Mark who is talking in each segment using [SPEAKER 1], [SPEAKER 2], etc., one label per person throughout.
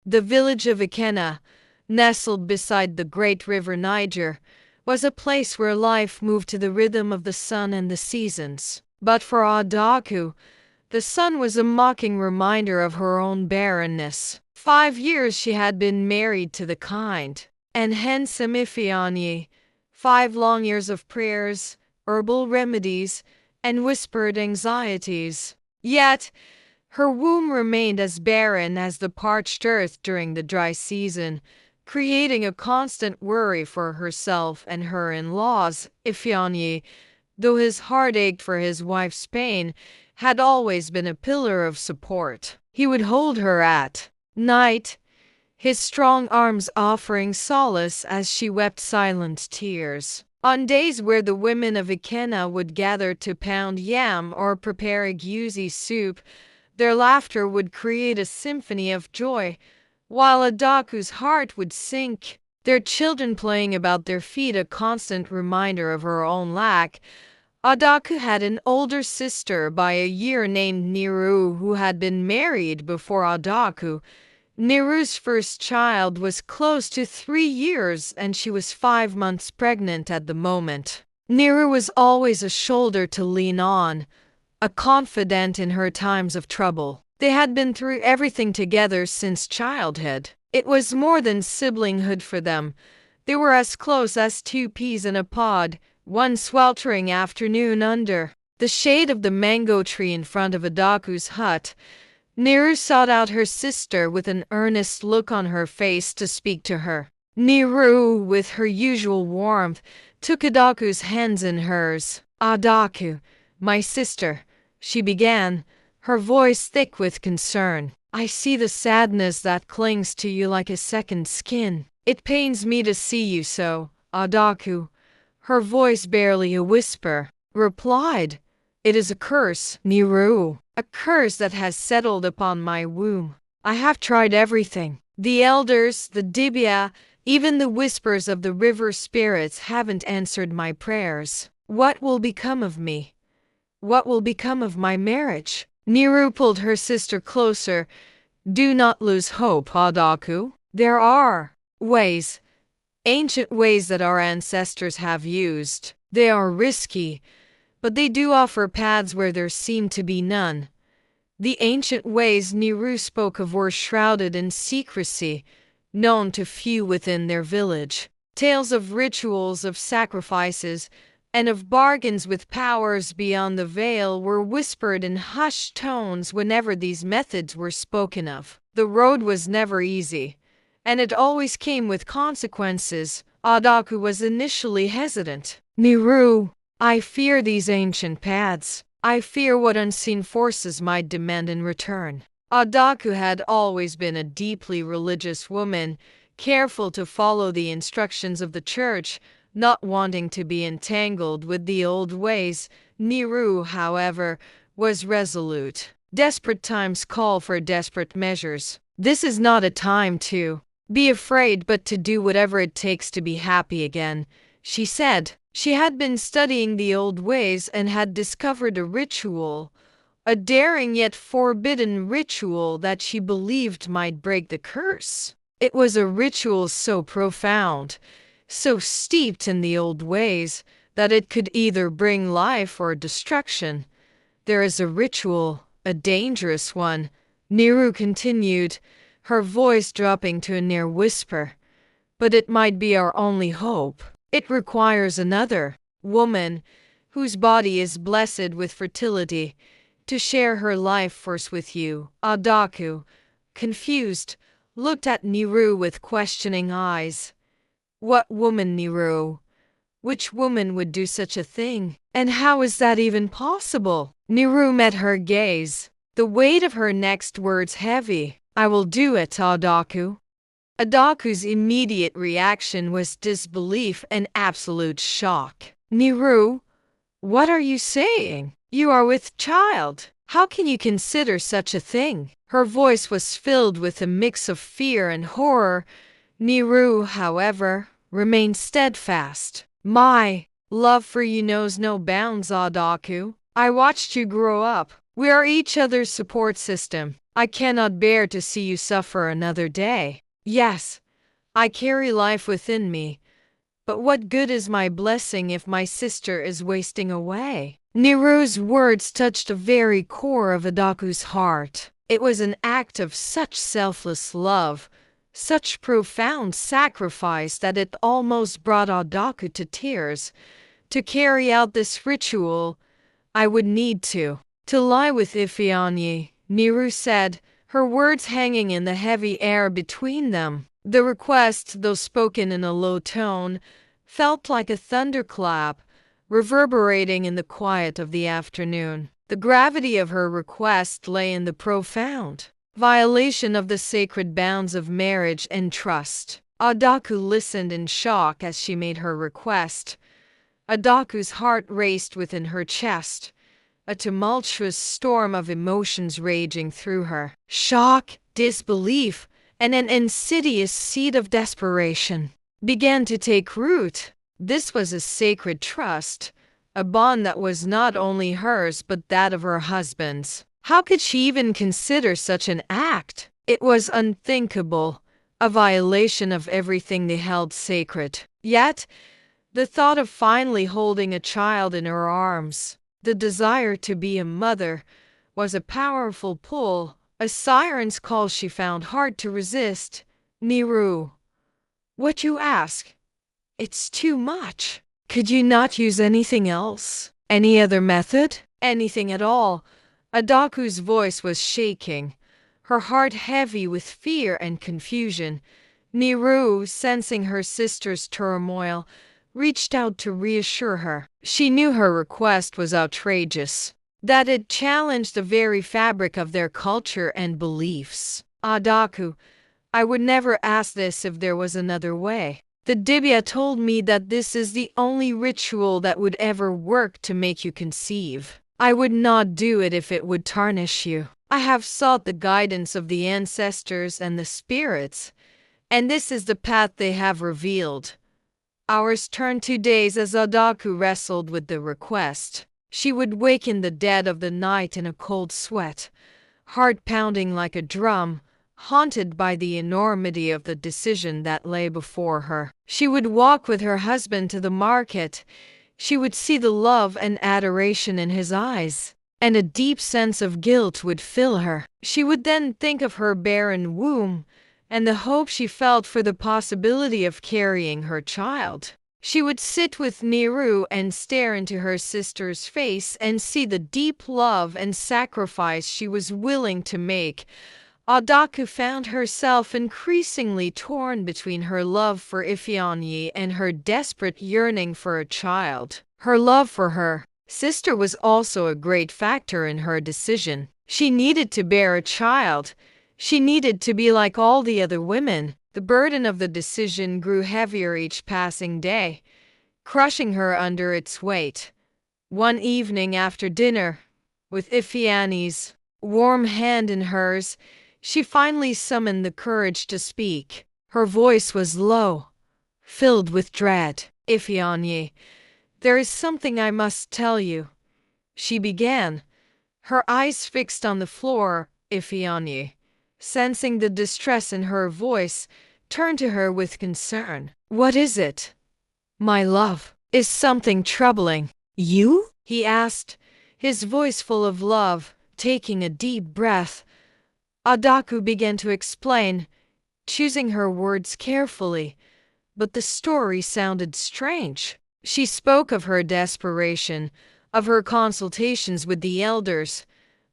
[SPEAKER 1] The village of Ikena, nestled beside the great river Niger, was a place where life moved to the rhythm of the sun and the seasons. But for Adaku, the sun was a mocking reminder of her own barrenness. 5 years she had been married to the kind and handsome Ifeanyi. 5 long years of prayers, herbal remedies, and whispered anxieties. Yet, her womb remained as barren as the parched earth during the dry season, creating a constant worry for herself and her in-laws. Ifeanyi, though his heart ached for his wife's pain, had always been a pillar of support. He would hold her at night, his strong arms offering solace as she wept silent tears. On days where the women of Ikena would gather to pound yam or prepare egusi soup, their laughter would create a symphony of joy, while Adaku's heart would sink, their children playing about their feet a constant reminder of her own lack. Adaku had an older sister by a year named Niru who had been married before Adaku. Niru's first child was close to 3 years and she was 5 months pregnant at the moment. Niru was always a shoulder to lean on, a confidant in her times of trouble. They had been through everything together since childhood. It was more than siblinghood for them. They were as close as two peas in a pod. One sweltering afternoon under the shade of the mango tree in front of Adaku's hut, Niru sought out her sister with an earnest look on her face to speak to her. Niru, with her usual warmth, took Adaku's hands in hers. "Adaku, my sister," she began, her voice thick with concern. "I see the sadness that clings to you like a second skin. It pains me to see you so." Adaku, her voice barely a whisper, replied, "It is a curse, Niru, a curse that has settled upon my womb. I have tried everything. The elders, the dibia, even the whispers of the river spirits haven't answered my prayers. What will become of me? What will become of my marriage?" Niru pulled her sister closer. "Do not lose hope, Adaku. There are ways, ancient ways that our ancestors have used. They are risky, but they do offer paths where there seem to be none." The ancient ways Niru spoke of were shrouded in secrecy, known to few within their village. Tales of rituals, of sacrifices, and of bargains with powers beyond the veil were whispered in hushed tones whenever these methods were spoken of. The road was never easy, and it always came with consequences. Adaku was initially hesitant. "Niru, I fear these ancient paths. I fear what unseen forces might demand in return." Adaku had always been a deeply religious woman, careful to follow the instructions of the church, not wanting to be entangled with the old ways. Niru, however, was resolute. Desperate times call for desperate measures. This is not a time to be afraid, but to do whatever it takes to be happy again, she said. She had been studying the old ways and had discovered a ritual, a daring yet forbidden ritual that she believed might break the curse. It was a ritual so profound, so steeped in the old ways, that it could either bring life or destruction. "There is a ritual, a dangerous one," Niru continued, her voice dropping to a near whisper. "But it might be our only hope. It requires another woman, whose body is blessed with fertility, to share her life force with you." Adaku, confused, looked at Niru with questioning eyes. "What woman, Niru? Which woman would do such a thing? And how is that even possible?" Niru met her gaze, the weight of her next words heavy. "I will do it, Adaku." Adaku's immediate reaction was disbelief and absolute shock. "Niru, what are you saying? You are with child. How can you consider such a thing?" Her voice was filled with a mix of fear and horror. Niru, however, remained steadfast. "My love for you knows no bounds, Adaku. I watched you grow up, We are each other's support system. I cannot bear to see you suffer another day. Yes, I carry life within me, but what good is my blessing if my sister is wasting away? Niru's words touched the very core of Adaku's heart. It was an act of such selfless love, such profound sacrifice that it almost brought Adaku to tears. To carry out this ritual, I would need to lie with Ifeanyi, Niru said, her words hanging in the heavy air between them. The request, though spoken in a low tone, felt like a thunderclap, reverberating in the quiet of the afternoon. The gravity of her request lay in the profound violation of the sacred bounds of marriage and trust. Adaku listened in shock as she made her request. Adaku's heart raced within her chest, a tumultuous storm of emotions raging through her. Shock, disbelief, and an insidious seed of desperation began to take root. This was a sacred trust, a bond that was not only hers but that of her husband's. How could she even consider such an act? It was unthinkable, a violation of everything they held sacred. Yet, the thought of finally holding a child in her arms, the desire to be a mother, was a powerful pull, a siren's call she found hard to resist. Niru, what you ask? It's too much. Could you not use anything else? Any other method? Anything at all? Adaku's voice was shaking, her heart heavy with fear and confusion. Niru, sensing her sister's turmoil, reached out to reassure her. She knew her request was outrageous, that it challenged the very fabric of their culture and beliefs. Adaku, I would never ask this if there was another way. The Dibya told me that this is the only ritual that would ever work to make you conceive. I would not do it if it would tarnish you. I have sought the guidance of the ancestors and the spirits, and this is the path they have revealed. Hours turned to days as Adaku wrestled with the request. She would wake in the dead of the night in a cold sweat, heart pounding like a drum, haunted by the enormity of the decision that lay before her. She would walk with her husband to the market. She would see the love and adoration in his eyes, and a deep sense of guilt would fill her. She would then think of her barren womb, and the hope she felt for the possibility of carrying her child. She would sit with Niru and stare into her sister's face and see the deep love and sacrifice she was willing to make. Adaku found herself increasingly torn between her love for Ifeanyi and her desperate yearning for a child. Her love for her sister was also a great factor in her decision. She needed to bear a child. She needed to be like all the other women. The burden of the decision grew heavier each passing day, crushing her under its weight. One evening after dinner, with Ifeanyi's warm hand in hers, she finally summoned the courage to speak. Her voice was low, filled with dread. Ifeanyi, there is something I must tell you, she began, her eyes fixed on the floor. Ifeanyi, sensing the distress in her voice, turned to her with concern. What is it? My love, is something troubling you? He asked, his voice full of love. Taking a deep breath, Adaku began to explain, choosing her words carefully, but the story sounded strange. She spoke of her desperation, of her consultations with the elders,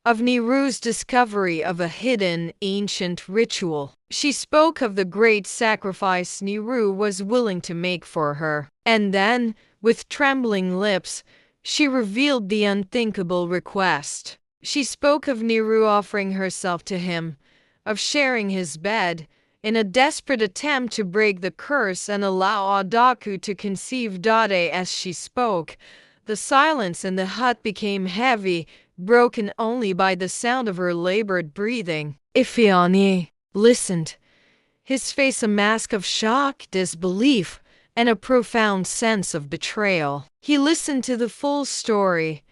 [SPEAKER 1] of Niru's discovery of a hidden, ancient ritual. She spoke of the great sacrifice Niru was willing to make for her. And then, with trembling lips, she revealed the unthinkable request. She spoke of Niru offering herself to him, of sharing his bed, in a desperate attempt to break the curse and allow Adaku to conceive Dade. As she spoke, the silence in the hut became heavy, broken only by the sound of her labored breathing. Ifeanyi listened, his face a mask of shock, disbelief, and a profound sense of betrayal. He listened to the full story,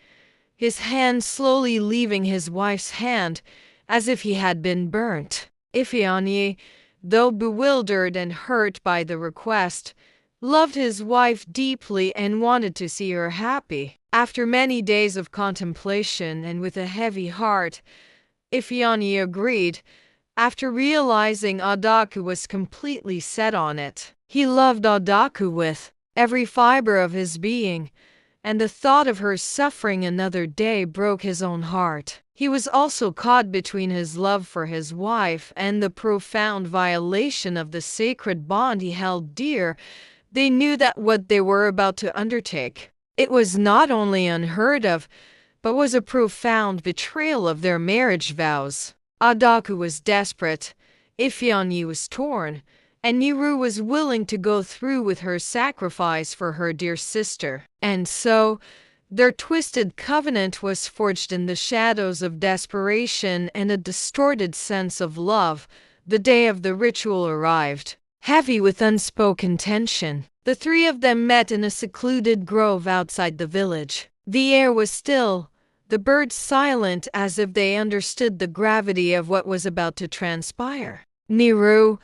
[SPEAKER 1] his hand slowly leaving his wife's hand, as if he had been burnt. Ifeanyi, though bewildered and hurt by the request, loved his wife deeply and wanted to see her happy. After many days of contemplation and with a heavy heart, Ifeanyi agreed, after realizing Adaku was completely set on it. He loved Adaku with every fiber of his being, and the thought of her suffering another day broke his own heart. He was also caught between his love for his wife and the profound violation of the sacred bond he held dear. They knew that what they were about to undertake, it was not only unheard of, but was a profound betrayal of their marriage vows. Adaku was desperate, Ifeanyi was torn, and Niru was willing to go through with her sacrifice for her dear sister. And so, their twisted covenant was forged in the shadows of desperation and a distorted sense of love. The day of the ritual arrived, heavy with unspoken tension. The three of them met in a secluded grove outside the village. The air was still, the birds silent, as if they understood the gravity of what was about to transpire. Niru,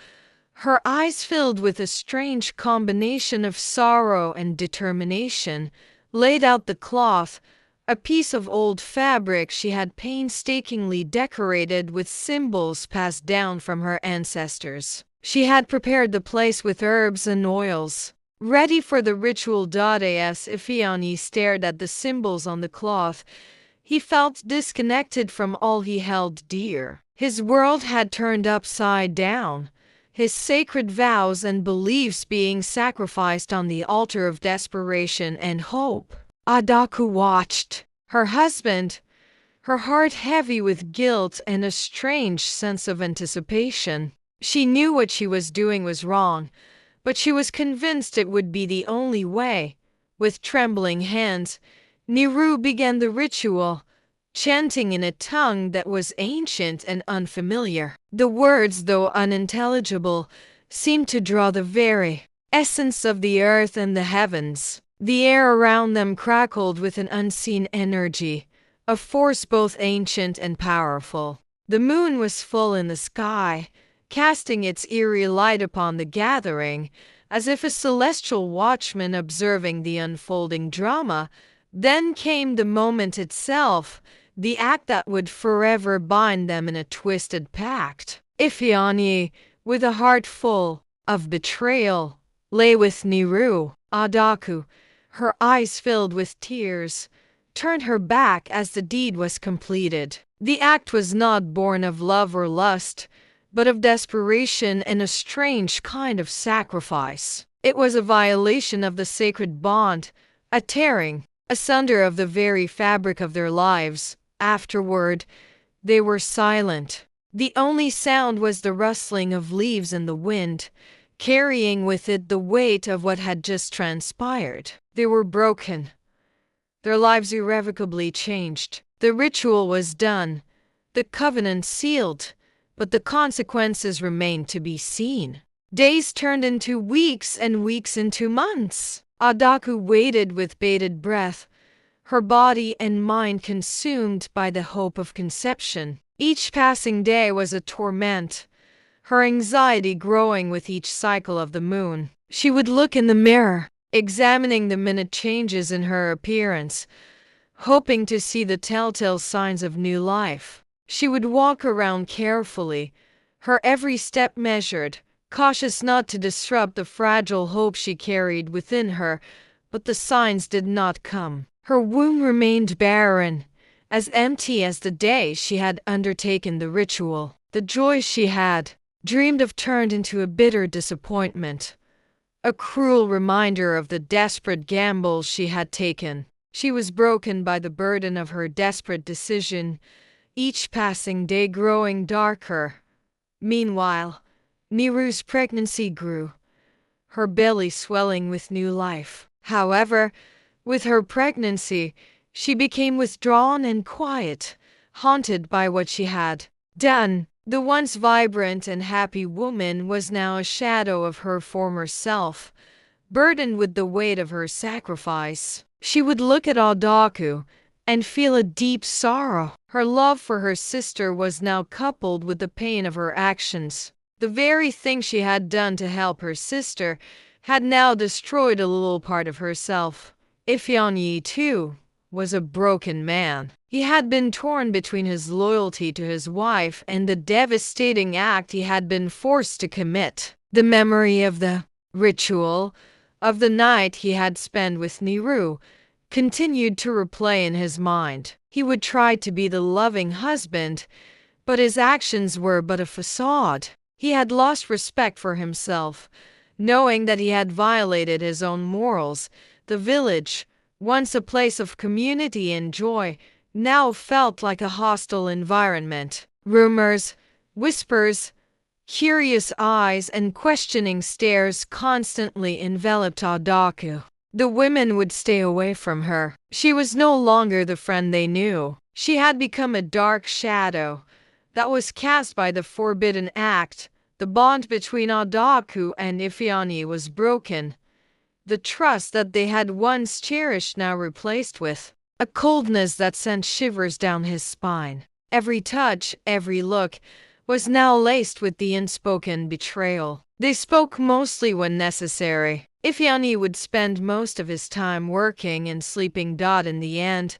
[SPEAKER 1] her eyes filled with a strange combination of sorrow and determination, laid out the cloth, a piece of old fabric she had painstakingly decorated with symbols passed down from her ancestors. She had prepared the place with herbs and oils, ready for the ritual. As Ifeanyi stared at the symbols on the cloth, he felt disconnected from all he held dear. His world had turned upside down, his sacred vows and beliefs being sacrificed on the altar of desperation and hope. Adaku watched her husband, her heart heavy with guilt and a strange sense of anticipation. She knew what she was doing was wrong, but she was convinced it would be the only way. With trembling hands, Niru began the ritual, chanting in a tongue that was ancient and unfamiliar. The words, though unintelligible, seemed to draw the very essence of the earth and the heavens. The air around them crackled with an unseen energy, a force both ancient and powerful. The moon was full in the sky, casting its eerie light upon the gathering, as if a celestial watchman observing the unfolding drama. Then came the moment itself, the act that would forever bind them in a twisted pact. Ifeanyi, with a heart full of betrayal, lay with Niru. Adaku, her eyes filled with tears, turned her back as the deed was completed. The act was not born of love or lust, but of desperation and a strange kind of sacrifice. It was a violation of the sacred bond, a tearing asunder of the very fabric of their lives. Afterward, they were silent. The only sound was the rustling of leaves in the wind, carrying with it the weight of what had just transpired. They were broken, their lives irrevocably changed. The ritual was done, the covenant sealed, but the consequences remained to be seen. Days turned into weeks and weeks into months. Adaku waited with bated breath, her body and mind consumed by the hope of conception. Each passing day was a torment, her anxiety growing with each cycle of the moon. She would look in the mirror, examining the minute changes in her appearance, hoping to see the telltale signs of new life. She would walk around carefully, her every step measured, cautious not to disrupt the fragile hope she carried within her, but the signs did not come. Her womb remained barren, as empty as the day she had undertaken the ritual. The joy she had dreamed of turned into a bitter disappointment, a cruel reminder of the desperate gambles she had taken. She was broken by the burden of her desperate decision, each passing day growing darker. Meanwhile, Niru's pregnancy grew, her belly swelling with new life. However, with her pregnancy, she became withdrawn and quiet, haunted by what she had done. The once vibrant and happy woman was now a shadow of her former self, burdened with the weight of her sacrifice. She would look at Adaku, and feel a deep sorrow. Her love for her sister was now coupled with the pain of her actions. The very thing she had done to help her sister had now destroyed a little part of herself. Ifeanyi, too, was a broken man. He had been torn between his loyalty to his wife and the devastating act he had been forced to commit. The memory of the ritual of the night he had spent with Niru continued to replay in his mind. He would try to be the loving husband, but his actions were but a facade. He had lost respect for himself, knowing that he had violated his own morals. The village, once a place of community and joy, now felt like a hostile environment. Rumors, whispers, curious eyes, and questioning stares constantly enveloped Adaku. The women would stay away from her. She was no longer the friend they knew. She had become a dark shadow that was cast by the forbidden act. The bond between Adaku and Ifeanyi was broken. The trust that they had once cherished now replaced with a coldness that sent shivers down his spine. Every touch, every look, was now laced with the unspoken betrayal. They spoke mostly when necessary. Ifeanyi would spend most of his time working and sleeping. In the end,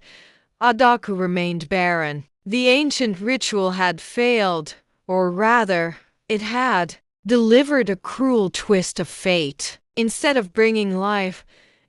[SPEAKER 1] Adaku remained barren. The ancient ritual had failed, or rather, it had delivered a cruel twist of fate. Instead of bringing life,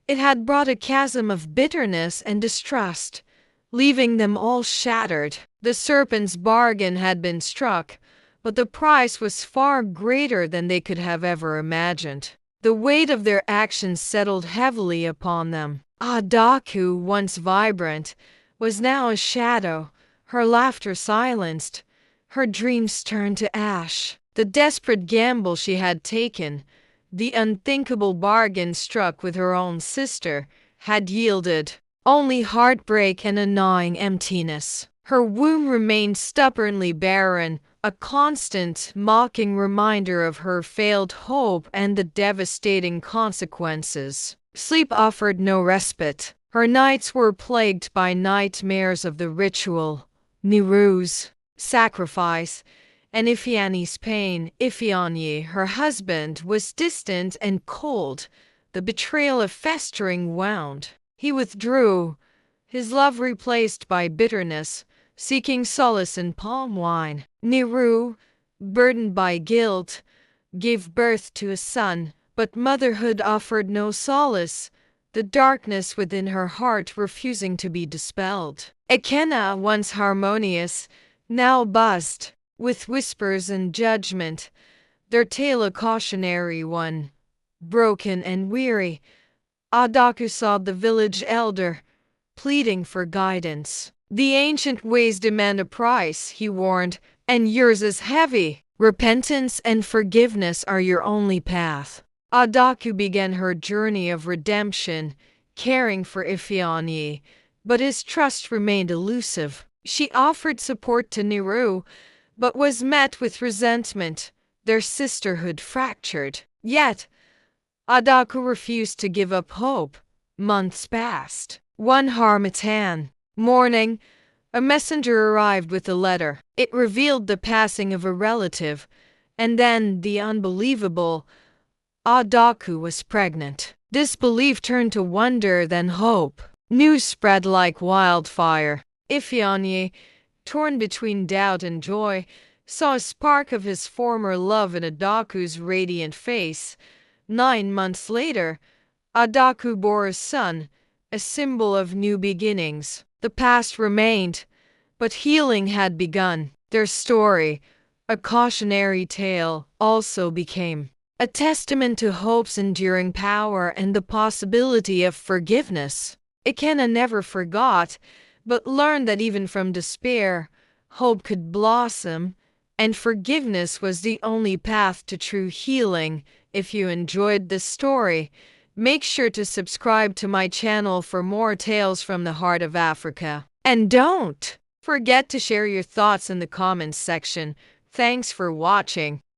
[SPEAKER 1] it had brought a chasm of bitterness and distrust, leaving them all shattered. The serpent's bargain had been struck, but the price was far greater than they could have ever imagined. The weight of their actions settled heavily upon them. Adaku, once vibrant, was now a shadow, her laughter silenced, her dreams turned to ash. The desperate gamble she had taken, the unthinkable bargain struck with her own sister, had yielded only heartbreak and a gnawing emptiness. Her womb remained stubbornly barren, a constant, mocking reminder of her failed hope and the devastating consequences. Sleep offered no respite. Her nights were plagued by nightmares of the ritual, Niru's sacrifice, and Ifeanyi's pain. Ifeanyi, her husband, was distant and cold, the betrayal a festering wound. He withdrew, his love replaced by bitterness, seeking solace in palm wine. Niru, burdened by guilt, gave birth to a son, but motherhood offered no solace, the darkness within her heart refusing to be dispelled. Ekena, once harmonious, now buzzed with whispers and judgment, their tale a cautionary one. Broken and weary, Adaku sought the village elder, pleading for guidance. The ancient ways demand a price, he warned, and yours is heavy. Repentance and forgiveness are your only path. Adaku began her journey of redemption, caring for Ifeanyi, but his trust remained elusive. She offered support to Niru, but was met with resentment, their sisterhood fractured. Yet, Adaku refused to give up hope. Months passed. One Harmattan morning, a messenger arrived with a letter. It revealed the passing of a relative, and then the unbelievable: Adaku was pregnant. Disbelief turned to wonder, then hope. News spread like wildfire. Ifeanyi, torn between doubt and joy, saw a spark of his former love in Adaku's radiant face. 9 months later, Adaku bore a son, a symbol of new beginnings. The past remained, but healing had begun. Their story, a cautionary tale, also became a testament to hope's enduring power and the possibility of forgiveness. Ekena never forgot, but learned that even from despair, hope could blossom, and forgiveness was the only path to true healing. If you enjoyed this story, make sure to subscribe to my channel for more tales from the heart of Africa. And don't forget to share your thoughts in the comments section. Thanks for watching.